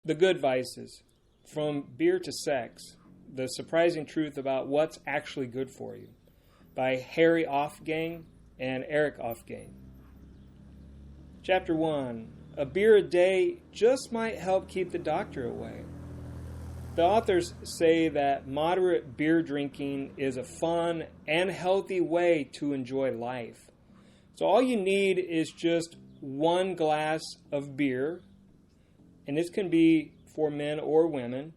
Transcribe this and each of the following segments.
The Good Vices, From Beer to Sex, The Surprising Truth About What's Actually Good for You, by Harry Ofgang and Erik Ofgang. Chapter 1, A Beer a Day Just Might Help Keep the Doctor Away. The authors say that moderate beer drinking is a fun and healthy way to enjoy life. So all you need is just one glass of beer, and this can be for men or women,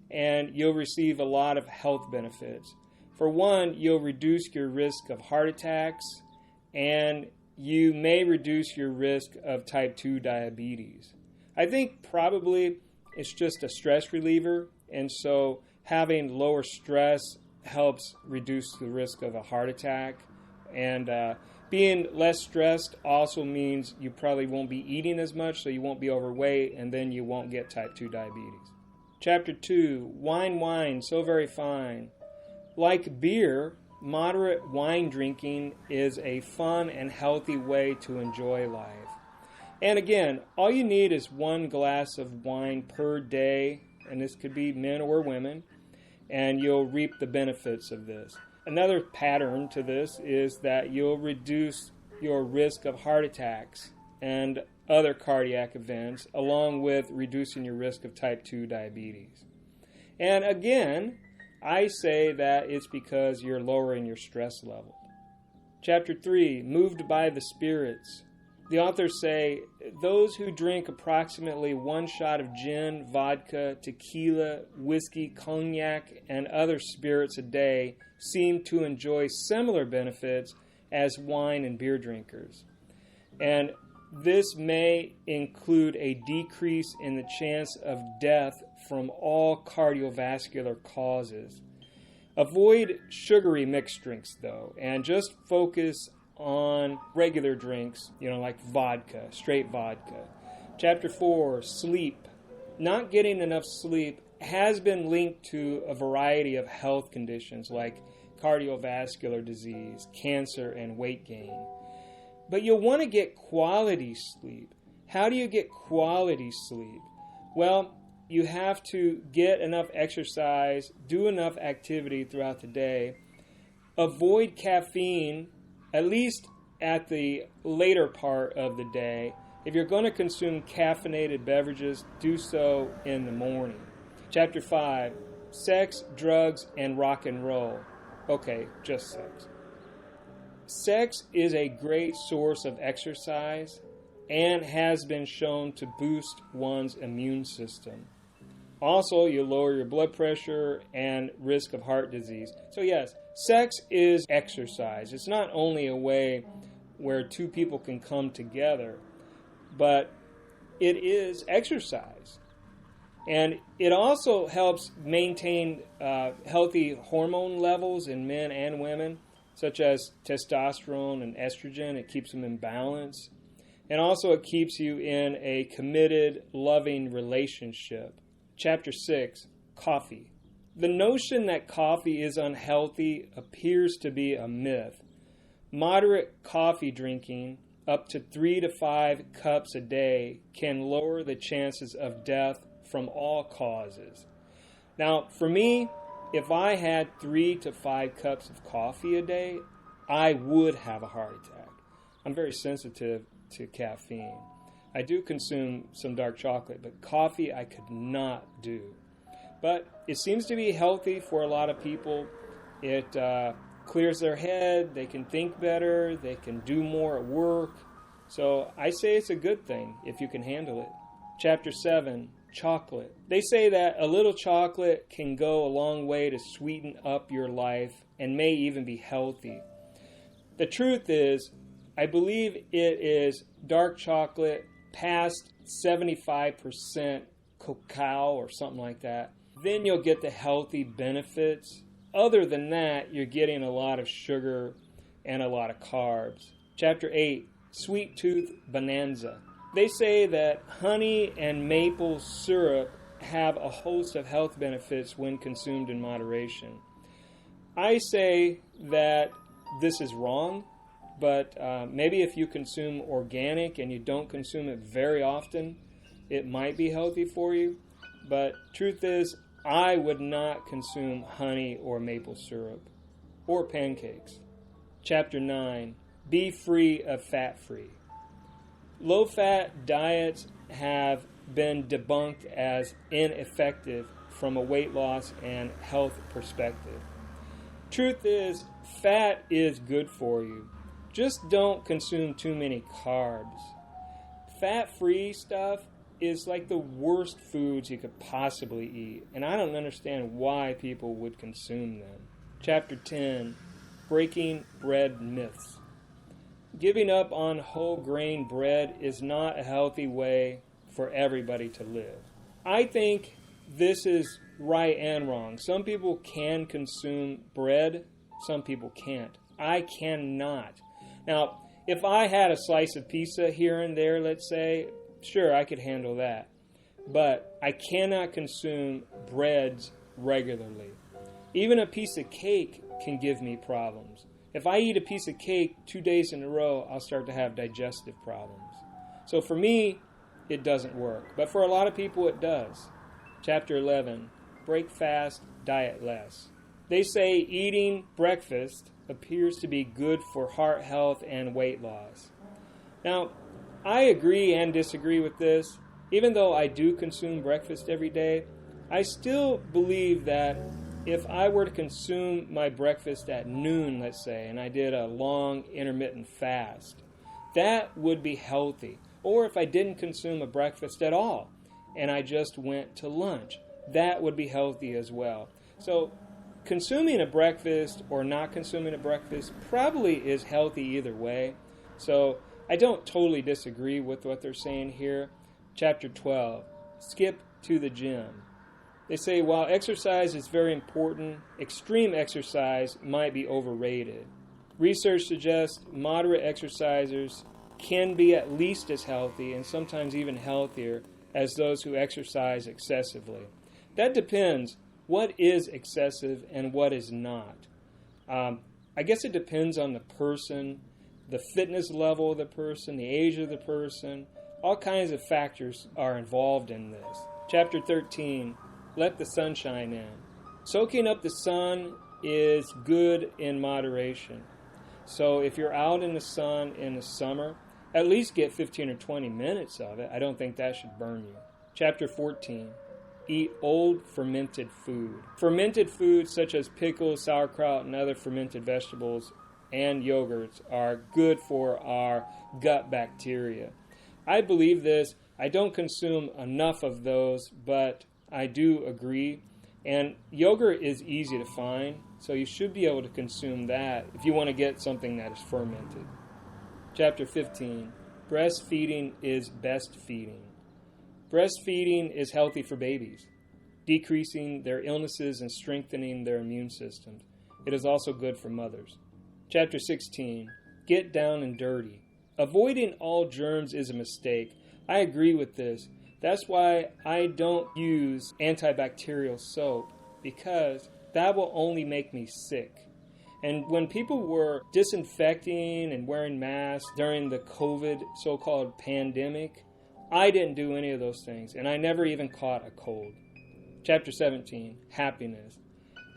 and you'll receive a lot of health benefits. For one, you'll reduce your risk of heart attacks, and you may reduce your risk of type 2 diabetes. I think probably it's just a stress reliever, and so having lower stress helps reduce the risk of a heart attack. And being less stressed also means you probably won't be eating as much, so you won't be overweight, and then you won't get type 2 diabetes. Chapter 2, Wine, so very fine. Like beer, moderate wine drinking is a fun and healthy way to enjoy life. And again, all you need is one glass of wine per day, and this could be men or women, and you'll reap the benefits of this. Another pattern to this is that you'll reduce your risk of heart attacks and other cardiac events, along with reducing your risk of type 2 diabetes. And again, I say that it's because you're lowering your stress level. Chapter 3, Moved by the Spirits. The authors say, those who drink approximately one shot of gin, vodka, tequila, whiskey, cognac, and other spirits a day seem to enjoy similar benefits as wine and beer drinkers. And this may include a decrease in the chance of death from all cardiovascular causes. Avoid sugary mixed drinks, though, and just focus on regular drinks, like vodka, straight vodka. Chapter 4, Sleep. Not getting enough sleep has been linked to a variety of health conditions like cardiovascular disease, cancer, and weight gain. But you'll want to get quality sleep. How do you get quality sleep? Well, you have to get enough exercise, do enough activity throughout the day, avoid caffeine, at least at the later part of the day. If you're going to consume caffeinated beverages, do so in the morning. Chapter 5, Sex, Drugs, and Rock and Roll. Okay, just sex. Sex is a great source of exercise and has been shown to boost one's immune system. Also, you lower your blood pressure and risk of heart disease. So yes, sex is exercise. It's not only a way where two people can come together, but it is exercise. And it also helps maintain healthy hormone levels in men and women, such as testosterone and estrogen. It keeps them in balance. And also it keeps you in a committed, loving relationship. Chapter 6, Coffee. The notion that coffee is unhealthy appears to be a myth. Moderate coffee drinking, up to 3 to 5 cups a day, can lower the chances of death from all causes. Now, for me, if I had 3 to 5 cups of coffee a day, I would have a heart attack. I'm very sensitive to caffeine. I do consume some dark chocolate, but coffee I could not do. But it seems to be healthy for a lot of people. It clears their head, they can think better, they can do more at work. So I say it's a good thing if you can handle it. Chapter 7, Chocolate. They say that a little chocolate can go a long way to sweeten up your life and may even be healthy. The truth is, I believe it is dark chocolate past 75% cacao or something like that. Then you'll get the healthy benefits. Other than that, you're getting a lot of sugar and a lot of carbs. Chapter 8, Sweet Tooth Bonanza. They say that honey and maple syrup have a host of health benefits when consumed in moderation. I say that this is wrong, but maybe if you consume organic and you don't consume it very often, it might be healthy for you, but truth is, I would not consume honey or maple syrup or pancakes. Chapter 9, be free of fat-free. Low-fat diets have been debunked as ineffective from a weight loss and health perspective. Truth is, fat is good for you. Just don't consume too many carbs. Fat-free stuff is like the worst foods you could possibly eat, and I don't understand why people would consume them. Chapter 10, breaking bread myths. Giving up on whole grain bread is not a healthy way for everybody to live. I think this is right and wrong. Some people can consume bread, some people can't. I cannot. Now, if I had a slice of pizza here and there, let's say, sure, I could handle that. But I cannot consume breads regularly. Even a piece of cake can give me problems. If I eat a piece of cake 2 days in a row, I'll start to have digestive problems. So for me, it doesn't work. But for a lot of people, it does. Chapter 11, break fast, diet less. They say eating breakfast appears to be good for heart health and weight loss. Now, I agree and disagree with this. Even though I do consume breakfast every day, I still believe that if I were to consume my breakfast at noon, let's say, and I did a long intermittent fast, that would be healthy. Or if I didn't consume a breakfast at all, and I just went to lunch, that would be healthy as well. So consuming a breakfast or not consuming a breakfast probably is healthy either way. So I don't totally disagree with what they're saying here. Chapter 12, skip to the gym. They say while exercise is very important, extreme exercise might be overrated. Research suggests moderate exercisers can be at least as healthy and sometimes even healthier as those who exercise excessively. That depends. What is excessive and what is not? I guess it depends on the person, the fitness level of the person, the age of the person. All kinds of factors are involved in this. Chapter 13, let the sunshine in. Soaking up the sun is good in moderation. So if you're out in the sun in the summer, at least get 15 or 20 minutes of it. I don't think that should burn you. Chapter 14, eat old fermented food. Fermented foods such as pickles, sauerkraut, and other fermented vegetables and yogurts are good for our gut bacteria. I believe this. I don't consume enough of those, but I do agree. And yogurt is easy to find, so you should be able to consume that if you want to get something that is fermented. Chapter 15, breastfeeding is best feeding. Breastfeeding is healthy for babies, decreasing their illnesses and strengthening their immune systems. It is also good for mothers. Chapter 16, get down and dirty. Avoiding all germs is a mistake. I agree with this. That's why I don't use antibacterial soap, because that will only make me sick. And when people were disinfecting and wearing masks during the COVID so-called pandemic, I didn't do any of those things, and I never even caught a cold. Chapter 17, happiness.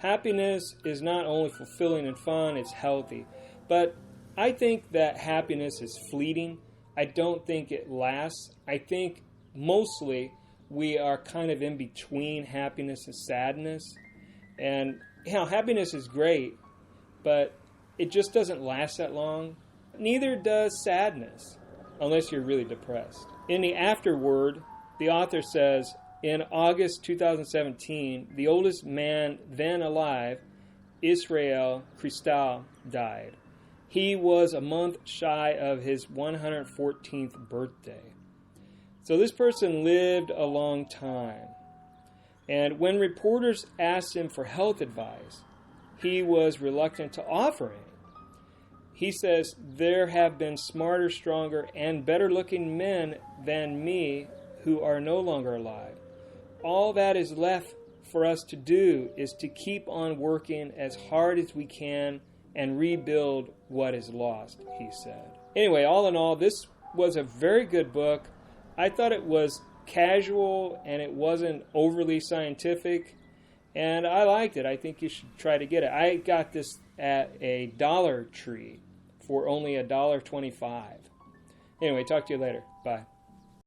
Happiness is not only fulfilling and fun, it's healthy. But I think that happiness is fleeting. I don't think it lasts. I think mostly we are kind of in between happiness and sadness. And happiness is great, but it just doesn't last that long. Neither does sadness, unless you're really depressed. In the afterword, the author says, in August 2017, the oldest man then alive, Israel Cristal, died. He was a month shy of his 114th birthday. So this person lived a long time. And when reporters asked him for health advice, he was reluctant to offer any. He says, there have been smarter, stronger, and better-looking men than me who are no longer alive. All that is left for us to do is to keep on working as hard as we can and rebuild what is lost, he said. Anyway, all in all, this was a very good book. I thought it was casual and it wasn't overly scientific, and I liked it. I think you should try to get it. I got this at a Dollar Tree for only $1.25. Anyway, talk to you later. Bye.